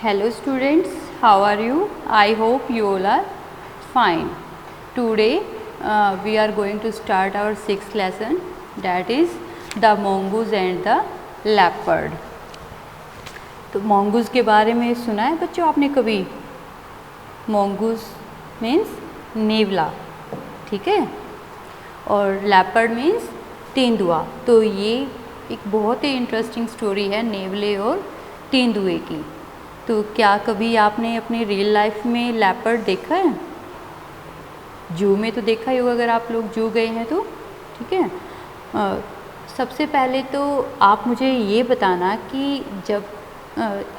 Hello students, how are you? I hope you all are fine. Today we are going to start our sixth lesson, that is the mongoose and the leopard. तो mongoose के बारे में सुना है बच्चों आपने कभी? mongoose means नेवला, ठीक है, और leopard मीन्स तेंदुआ। तो ये एक बहुत ही इंटरेस्टिंग स्टोरी है नेवले और तेंदुए की। तो क्या कभी आपने अपनी रियल लाइफ में लेपर्ड देखा है? जू में तो देखा ही होगा अगर आप लोग जू गए हैं तो, ठीक है। सबसे पहले तो आप मुझे ये बताना कि जब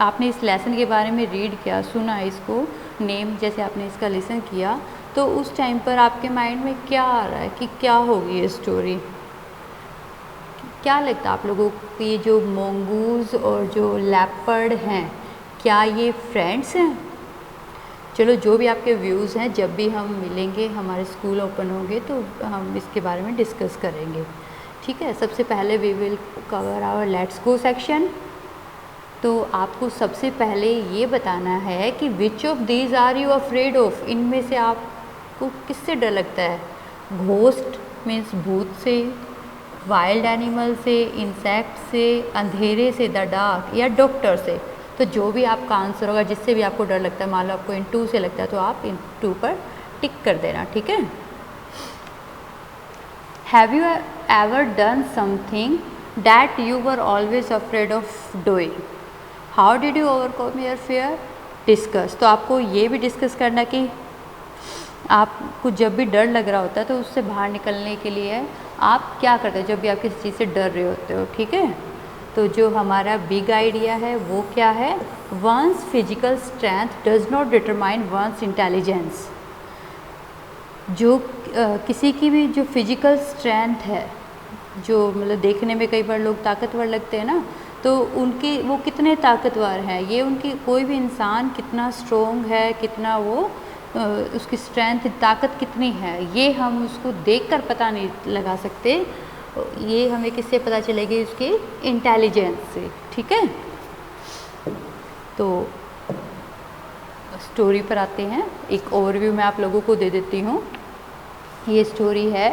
आपने इस लेसन के बारे में रीड किया, सुना इसको, नेम जैसे आपने इसका लिसन किया, तो उस टाइम पर आपके माइंड में क्या आ रहा है कि क्या होगी ये स्टोरी? क्या लगता है आप लोगों को ये जो मोंगूज और जो लेपर्ड हैं, क्या ये फ्रेंड्स हैं? चलो जो भी आपके व्यूज़ हैं, जब भी हम मिलेंगे, हमारे स्कूल ओपन होंगे तो हम इसके बारे में डिस्कस करेंगे, ठीक है। सबसे पहले we will cover our let's go section. तो आपको सबसे पहले ये बताना है कि which of these are you afraid of? इनमें से आपको किससे डर लगता है? घोस्ट मीन्स भूत से, वाइल्ड एनिमल से, इंसेक्ट से, अंधेरे से द डार्क, या डॉक्टर से। तो जो भी आपका आंसर होगा, जिससे भी आपको डर लगता है, मान लो आपको इन 2 से लगता है तो आप इन 2 पर टिक कर देना, ठीक है। Have you ever done something that you were always afraid of doing? How did you overcome your fear? Discuss. तो आपको ये भी डिस्कस करना कि आपको जब भी डर लग रहा होता है तो उससे बाहर निकलने के लिए आप क्या करते हो जब भी आप किसी चीज़ से डर रहे होते हो, ठीक है। तो जो हमारा बिग आइडिया है वो क्या है? One's physical strength does not determine one's intelligence. जो किसी की भी जो फिजिकल स्ट्रेंथ है, जो मतलब देखने में कई बार लोग ताकतवर लगते हैं ना, तो उनकी वो कितने ताकतवर हैं, ये उनकी कोई भी इंसान कितना स्ट्रोंग है, कितना वो उसकी स्ट्रेंथ, ताकत कितनी है, ये हम उसको देखकर पता नहीं लगा सकते। ये हमें किससे पता चलेगी? उसके इंटेलिजेंस से, ठीक है। तो स्टोरी पर आते हैं। एक ओवरव्यू मैं आप लोगों को दे देती हूँ। ये स्टोरी है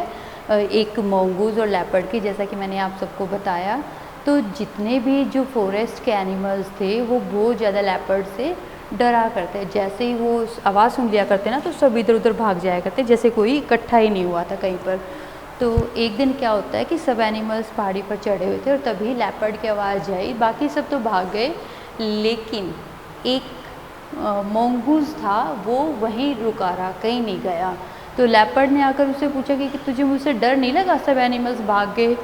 एक मोंगूज और लेपर्ड की, जैसा कि मैंने आप सबको बताया। तो जितने भी जो फॉरेस्ट के एनिमल्स थे वो बहुत ज़्यादा लेपर्ड से डरा करते। जैसे ही वो आवाज़ सुन लिया करते ना तो सब इधर उधर भाग जाया करते, जैसे कोई इकट्ठा ही नहीं हुआ था कहीं पर। तो एक दिन क्या होता है कि सब एनिमल्स पहाड़ी पर चढ़े हुए थे और तभी लेपर्ड की आवाज़ आई। बाकी सब तो भाग गए, लेकिन एक मोंगूज था वो वहीं रुका रहा, कहीं नहीं गया। तो लेपर्ड ने आकर उससे पूछा कि तुझे मुझसे डर नहीं लगा? सब एनिमल्स भाग गए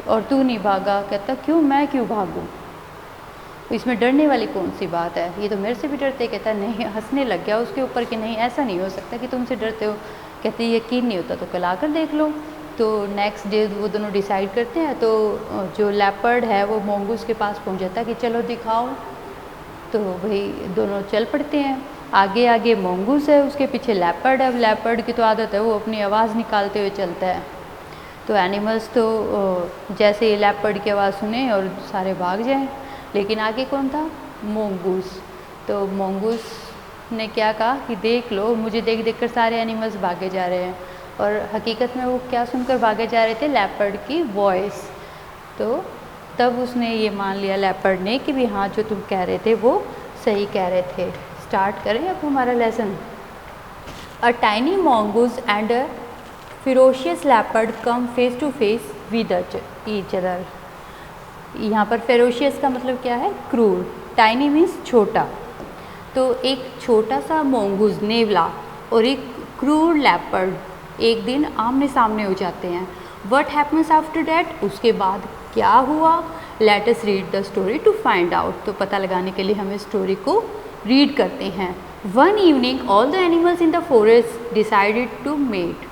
और तू नहीं भागा। कहता क्यों, मैं क्यों भागूँ, इसमें डरने वाली कौन सी बात है, ये तो मेरे से भी डरते। कहता नहीं, हंसने लग गया उसके ऊपर कि नहीं ऐसा नहीं हो सकता कि तुमसे डरते हो। कहते यकीन नहीं होता तो कल आकर देख लो। तो नेक्स्ट डे वो दोनों डिसाइड करते हैं। तो जो लेपर्ड है वो मोंगूज के पास पहुंच जाता है कि चलो दिखाओ। तो भाई दोनों चल पड़ते हैं। आगे आगे मोंगूज है, उसके पीछे लेपर्ड है। अब लेपर्ड की तो आदत है वो अपनी आवाज़ निकालते हुए चलता है। तो एनिमल्स तो जैसे लेपर्ड की आवाज़ सुने और सारे भाग जाएं, लेकिन आगे कौन था? मोंगूज। तो मोंगूज ने क्या कहा कि देख लो, मुझे देख देख कर सारे एनिमल्स भागे जा रहे हैं। और हकीकत में वो क्या सुनकर भागे जा रहे थे? लेपर्ड की वॉइस। तो तब उसने ये मान लिया लेपर्ड ने कि भी हाँ जो तुम कह रहे थे वो सही कह रहे थे। स्टार्ट करें अब हमारा lesson. A tiny mongoose and a ferocious leopard come face to face with each other। यहाँ पर फेरोशियस का मतलब क्या है? क्रूर। टाइनी मीन्स छोटा। तो एक छोटा सा मोंगूज नेवला और एक क्रूर लेपर्ड एक दिन आमने सामने हो जाते हैं। What happens after that? उसके बाद क्या हुआ? Let us read the story to find out. तो पता लगाने के लिए हमें स्टोरी को रीड करते हैं। One evening all the animals in the forest decided to meet.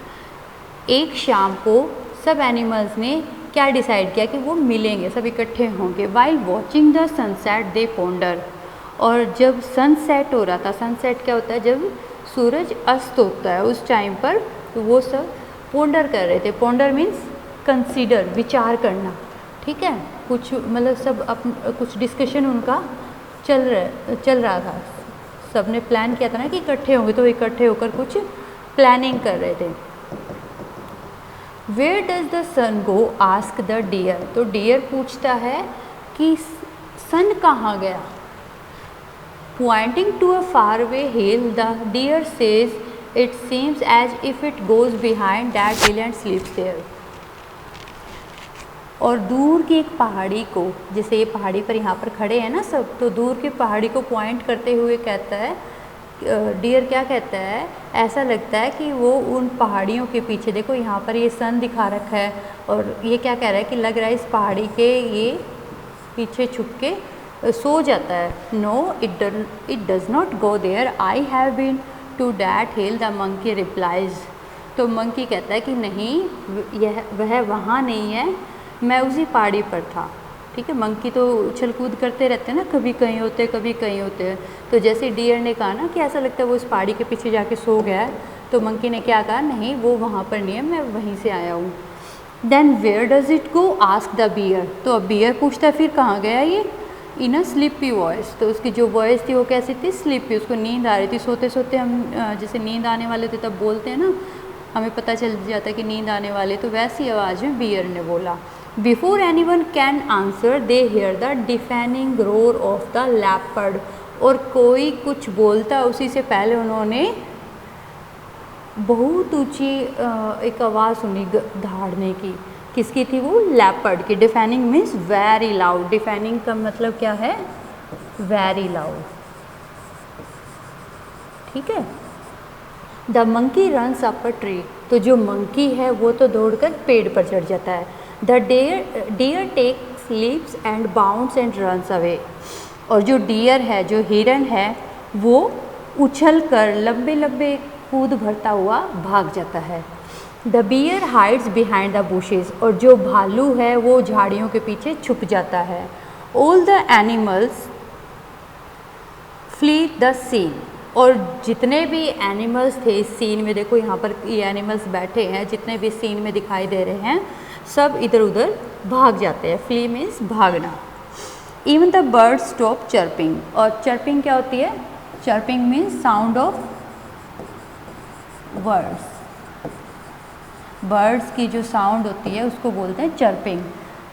एक शाम को सब एनिमल्स ने क्या डिसाइड किया कि वो मिलेंगे, सब इकट्ठे होंगे। While watching the sunset they ponder. और जब सनसेट हो रहा था, सनसेट क्या होता है? जब सूरज अस्त होता है उस टाइम पर, तो वो सब पोंडर कर रहे थे। पोंडर मीन्स कंसीडर, विचार करना, ठीक है। कुछ मतलब सब कुछ डिस्कशन उनका चल रहा था। सबने प्लान किया था ना कि इकट्ठे होंगे, तो इकट्ठे होकर कुछ प्लानिंग कर रहे थे। Where does the sun go ask the deer, तो डियर पूछता है कि सन कहाँ गया। Pointing to a far away hill the deer says it seems as if it goes behind that hill and sleeps there. और दूर की एक पहाड़ी को, जैसे ये पहाड़ी पर यहाँ पर खड़े हैं ना सब, तो दूर की पहाड़ी को पॉइंट करते हुए कहता है, डियर क्या कहता है, ऐसा लगता है कि वो उन पहाड़ियों के पीछे, देखो यहाँ पर ये सन दिखा रखा है, और ये क्या कह रहा है कि लग रहा है इस पहाड़ी के ये पीछे छुप के सो जाता है। No it does not go there, I have been to that hill, the monkey replies. तो मंकी कहता है कि नहीं, वह वहाँ नहीं है, मैं उसी पहाड़ी पर था। ठीक है, मंकी तो उछल कूद करते रहते हैं ना, कभी कहीं होते हैं कभी कहीं होते हैं। तो जैसे डियर ने कहा ना कि ऐसा लगता है वो इस पहाड़ी के पीछे जाके सो गया है, तो मंकी ने क्या कहा, नहीं वो वहाँ पर नहीं है, मैं वहीं से आया हूँ। Then where does it go ask the bear, तो अब बियर पूछता है फिर कहाँ गया ये। इन अ स्लीपी वॉइस, तो उसकी जो वॉइस थी वो कैसी थी, स्लीपी, उसको नींद आ रही थी। सोते सोते हम जैसे नींद आने वाले थे तब बोलते हैं ना, हमें पता चल जाता है कि नींद आने वाले, तो वैसी आवाज़ में बियर ने बोला। Before anyone can answer they hear the deafening roar of the leopard, और कोई कुछ बोलता उसी से पहले उन्होंने बहुत ऊंची एक आवाज़ सुनी दहाड़ने की। किसकी थी वो, लेपर्ड की। डिफेनिंग मीन्स वेरी लाउड, डिफेनिंग का मतलब क्या है, वेरी लाउड। ठीक है। The monkey runs up a tree, तो जो मंकी है वो तो दौड़कर पेड़ पर चढ़ जाता है। The deer takes leaps and bounds and runs away, और जो डियर है, जो हिरन है, वो उछल कर लंबे लंबे कूद भरता हुआ भाग जाता है। The bear hides behind the bushes, और जो भालू है वो झाड़ियों के पीछे छुप जाता है। All the animals flee the scene, और जितने भी एनिमल्स थे इस सीन में, देखो यहाँ पर ये एनिमल्स बैठे हैं, जितने भी सीन में दिखाई दे रहे हैं सब इधर उधर भाग जाते हैं। फ्ली मीन्स भागना। Even the birds stop chirping, और चर्पिंग क्या होती है, chirping means sound of birds, birds की जो साउंड होती है उसको बोलते हैं चर्पिंग।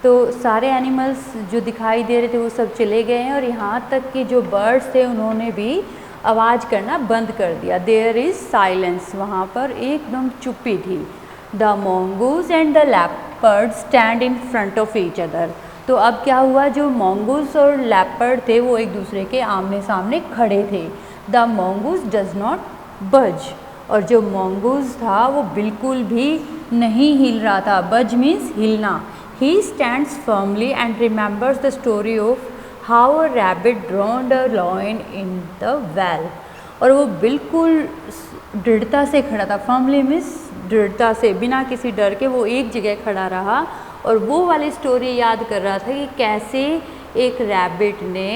तो सारे एनिमल्स जो दिखाई दे रहे थे वो सब चले गए हैं, और यहाँ तक कि जो बर्ड्स थे उन्होंने भी आवाज़ करना बंद कर दिया। देयर इज़ साइलेंस, वहाँ पर एकदम चुप्पी थी। The mongoose and the leopard stand in front of each other, तो अब क्या हुआ, जो मोंगूज और लेपर्ड थे वो एक दूसरे के आमने सामने खड़े थे। द मोंगूज डज नॉट बज, और जो मोंगूज था वो बिल्कुल भी नहीं हिल रहा था। बज मीन्स हिलना। He stands firmly and remembers the story of how a rabbit drowned a lion in the well, और वो बिल्कुल दृढ़ता से खड़ा था। फर्मली मीन्स दृढ़ता से, बिना किसी डर के वो एक जगह खड़ा रहा, और वो वाली स्टोरी याद कर रहा था कि कैसे एक रैबिट ने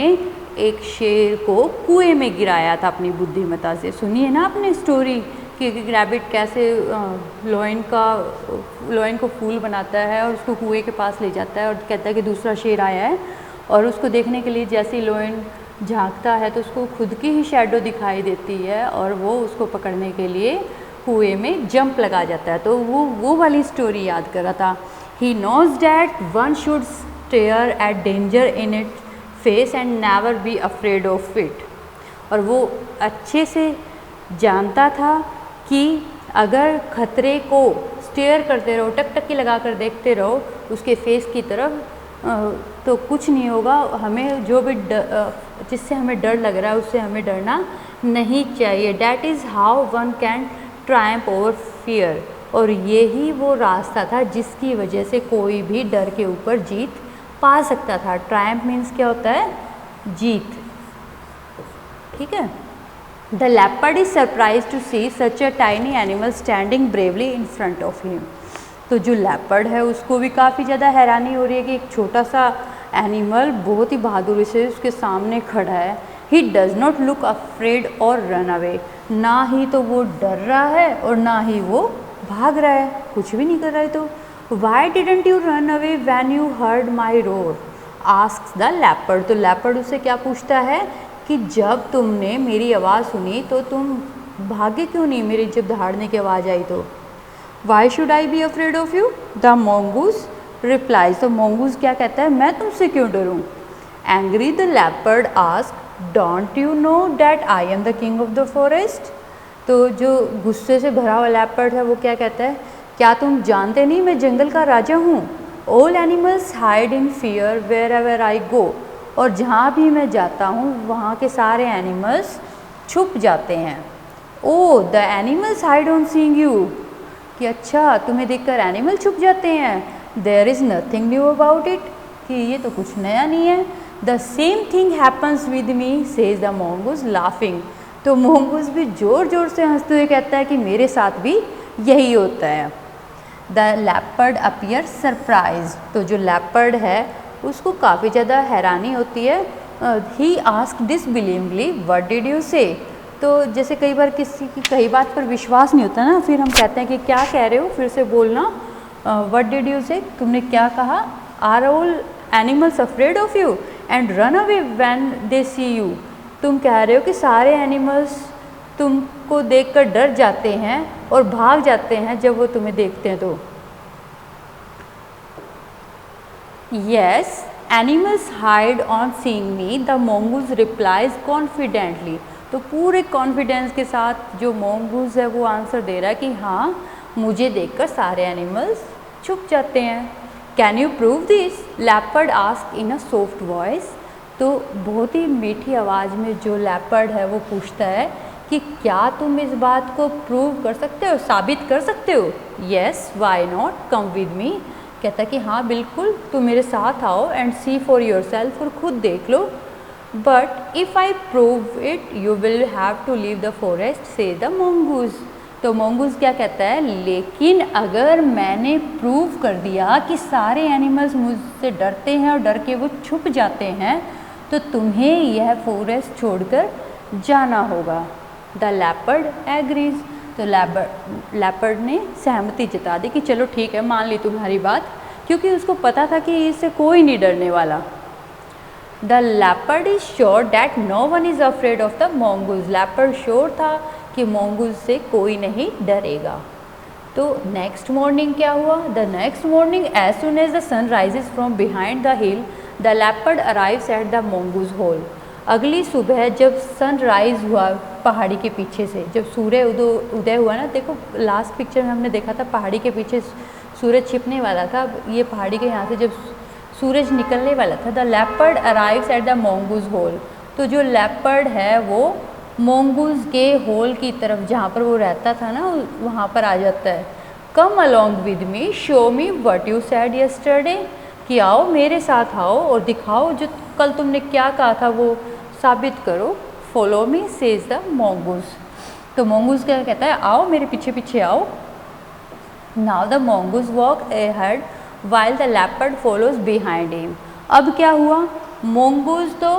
एक शेर को कुएं में गिराया था अपनी बुद्धिमत्ता से। सुनिए ना आपने स्टोरी कि एक रैबिट कैसे लॉइन को फूल बनाता है और उसको कुएं के पास ले जाता है, और कहता है कि दूसरा शेर आया है, और उसको देखने के लिए जैसे लॉइन झांकता है तो उसको खुद की ही शैडो दिखाई देती है, और वो उसको पकड़ने के लिए कुएं में जंप लगा जाता है। तो वो वाली स्टोरी याद कर रहा था। He knows that one should stare at danger in it face and never be afraid of it, और वो अच्छे से जानता था कि अगर खतरे को स्टेयर करते रहो, टकटकी लगा कर देखते रहो उसके फेस की तरफ, तो कुछ नहीं होगा। हमें जो भी जिससे हमें डर लग रहा है उससे हमें डरना नहीं चाहिए। That is how one can Triumph over fear, और यही वो रास्ता था जिसकी वजह से कोई भी डर के ऊपर जीत पा सकता था। ट्रायम्फ मीन्स क्या होता है, जीत। ठीक है। The leopard is surprise to see such a tiny animal standing bravely in front of him, तो जो लेपर्ड है उसको भी काफ़ी ज़्यादा हैरानी हो रही है कि एक छोटा सा एनिमल बहुत ही बहादुरी से उसके सामने खड़ा है। He does not look afraid और रन अवे, ना ही तो वो डर रहा है और ना ही वो भाग रहा है, कुछ भी नहीं कर रहा है। तो Y didn't you run away when you heard my roar, asks the leopard, तो लेपर्ड उससे क्या पूछता है कि जब तुमने मेरी आवाज़ सुनी तो तुम भागे क्यों नहीं, मेरी जब दहाड़ने की आवाज़ आई तो। Why should I be afraid of you, the mongoose replies, तो मोंगूज क्या कहता है, मैं तुमसे क्यों डरूँ। Angry the leopard asks don't you know that I am the king of the forest, तो जो गुस्से से भरा हुआ लेपर्ड है वो क्या कहता है, क्या तुम जानते नहीं मैं जंगल का राजा हूँ। All animals hide in fear wherever I go, और जहाँ भी मैं जाता हूँ वहाँ के सारे एनिमल्स छुप जाते हैं। Oh the animals hide on seeing you, कि अच्छा तुम्हें देखकर एनिमल छुप जाते हैं। There is nothing new about it, कि ये तो कुछ नया नहीं है। The same thing happens with me says the mongoose laughing, तो मोंगूज भी ज़ोर ज़ोर से हंसते हुए कहता है कि मेरे साथ भी यही होता है। द लेपर्ड अपीयर सरप्राइज, तो जो लेपर्ड है उसको काफ़ी ज़्यादा हैरानी होती है। He ask डिसबिलीवली what did you से, तो जैसे कई बार किसी की कई बात पर विश्वास नहीं होता ना, फिर हम कहते हैं कि क्या कह रहे हो, फिर से बोलना। व्हाट डिड यू से, तुमने क्या कहा। Are all animals afraid of you and run away when they see you, तुम कह रहे हो कि सारे एनिमल्स तुमको देखकर डर जाते हैं और भाग जाते हैं जब वो तुम्हें देखते हैं तो। Yes animals hide on seeing me, the mongoose replies confidently, तो पूरे कॉन्फिडेंस के साथ जो मोंगूज है वो आंसर दे रहा है कि हाँ मुझे देखकर सारे एनिमल्स छुप जाते हैं। Can you prove this, leopard ask in a soft voice, तो बहुत ही मीठी आवाज़ में जो लेपर्ड है वो पूछता है कि क्या तुम इस बात को प्रूव कर सकते हो, साबित कर सकते हो। Yes why not, come with me, कहता है कि हाँ बिल्कुल तुम मेरे साथ आओ and see for yourself, और खुद देख लो। But if I prove it you will have to leave the forest says the mongoose, तो मोंगूज क्या कहता है, लेकिन अगर मैंने प्रूव कर दिया कि सारे एनिमल्स मुझसे डरते हैं और डर के वो छुप जाते हैं तो तुम्हें यह फॉरेस्ट छोड़कर जाना होगा। द लेपर्ड एग्रीज, तो लेपर्ड ने सहमति जता दी कि चलो ठीक है मान ली तुम्हारी बात, क्योंकि उसको पता था कि इससे कोई नहीं डरने वाला। The leopard is sure that no one is afraid of the mongoose, leopard sure था कि मोंगूज से कोई नहीं डरेगा। तो नेक्स्ट मॉर्निंग क्या हुआ, the next morning as soon as the sun rises from behind the hill the leopard arrives at the mongoose hole, अगली सुबह जब सन राइज हुआ पहाड़ी के पीछे से, जब सूर्य उदय हुआ ना, देखो लास्ट पिक्चर में हमने देखा था पहाड़ी के पीछे सूरज छिपने वाला था, ये पहाड़ी के यहाँ से जब सूरज निकलने वाला था। The leopard arrives at the mongoose hole, तो जो लेपर्ड है वो मोंगूज के होल की तरफ जहाँ पर वो रहता था ना वहाँ पर आ जाता है। Come along with me show me what you said yesterday, कि आओ मेरे साथ आओ और दिखाओ जो कल तुमने क्या कहा था वो साबित करो। Follow me says the mongoose, तो मोंगूज क्या कहता है, आओ मेरे पीछे पीछे आओ। Now the mongoose walk ahead while the leopard follows behind him, अब क्या हुआ, मोंगूज तो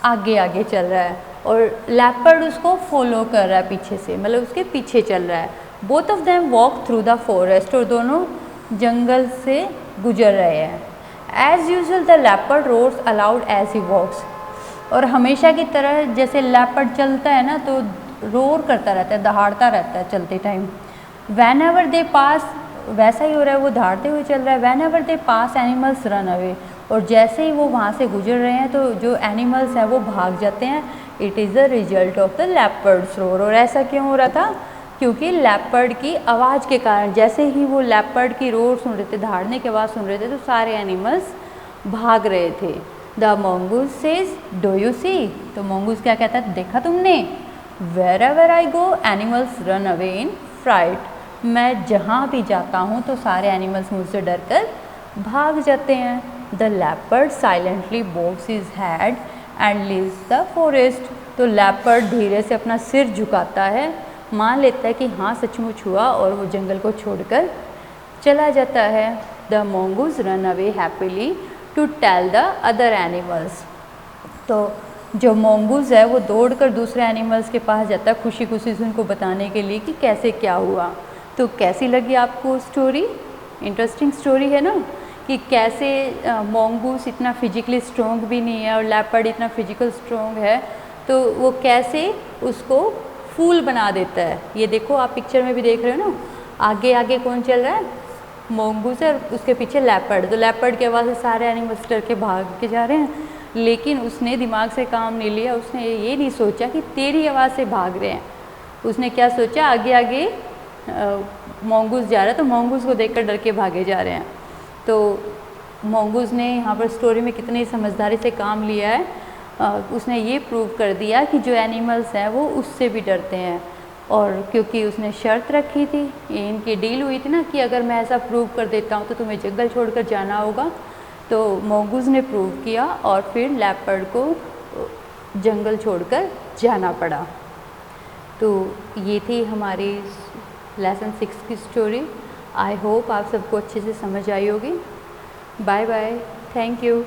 आगे आगे चल रहा है और लेपर्ड उसको फॉलो कर रहा है पीछे से, मतलब उसके पीछे चल रहा है। Both of them walk through the forest, और दोनों जंगल से गुजर रहे हैं। As usual the leopard roars aloud as he walks, और हमेशा की तरह जैसे लेपर्ड चलता है ना तो रोर करता रहता है, दहाड़ता रहता है चलते टाइम। वैन एवर दे पास, वैसा ही हो रहा है, वो दहाड़ते हुए चल रहा है। Van ever they pass animals run away, और जैसे ही वो वहाँ से गुजर रहे हैं तो जो एनिमल्स हैं वो भाग जाते हैं। It is the result of the leopards roar, और ऐसा क्यों हो रहा था, क्योंकि लेपर्ड की आवाज़ के कारण, जैसे ही वो लेपर्ड की रोर सुन रहे थे, दहाड़ने की आवाज़ सुन रहे थे, तो सारे एनिमल्स भाग रहे थे। The mongoose says do you see, तो मोंगूज क्या कहता है, देखा तुमने। Wherever I go animals run away in fright, मैं जहाँ भी जाता हूँ तो सारे एनिमल्स मुझसे डर कर भाग जाते हैं। The leopard silently bows his head and leaves the forest, तो लेपर्ड धीरे से अपना सिर झुकाता है, मान लेता है कि हाँ सचमुच हुआ, और वो जंगल को छोड़कर चला जाता है। The mongoose run away happily to tell the other animals, तो जो मोंगूज है वो दौड़कर दूसरे एनिमल्स के पास जाता है खुशी खुशी से उनको बताने के लिए कि कैसे क्या हुआ। तो कैसी लगी आपको स्टोरी, इंटरेस्टिंग स्टोरी है ना। कि कैसे मोंगूस इतना फिजिकली स्ट्रॉन्ग भी नहीं है और लेपर्ड इतना फिजिकल स्ट्रॉन्ग है, तो वो कैसे उसको फूल बना देता है। ये देखो आप पिक्चर में भी देख रहे हो ना, आगे आगे कौन चल रहा है, मोंगूस है, और उसके पीछे लेपर्ड। तो लेपर्ड की आवाज़ से सारे एनिमल्स डर के भाग के जा रहे हैं, लेकिन उसने दिमाग से काम नहीं लिया। उसने ये नहीं सोचा कि तेरी आवाज़ से भाग रहे हैं। उसने क्या सोचा, आगे आगे मोंगूस जा रहा है तो मोंगूस को देखकर डर के भागे जा रहे हैं। तो मोंगूस ने यहाँ पर स्टोरी में कितनी समझदारी से काम लिया है। उसने ये प्रूव कर दिया कि जो एनिमल्स हैं वो उससे भी डरते हैं। और क्योंकि उसने शर्त रखी थी, ये इनकी डील हुई थी ना कि अगर मैं ऐसा प्रूव कर देता हूँ तो तुम्हें जंगल छोड़कर जाना होगा। तो मोंगूस ने प्रूव किया और फिर लेपर्ड को जंगल छोड़कर जाना पड़ा। तो ये थी हमारी लेसन 6 की स्टोरी। आई होप आप सबको अच्छे से समझ आई होगी। Bye bye, thank you.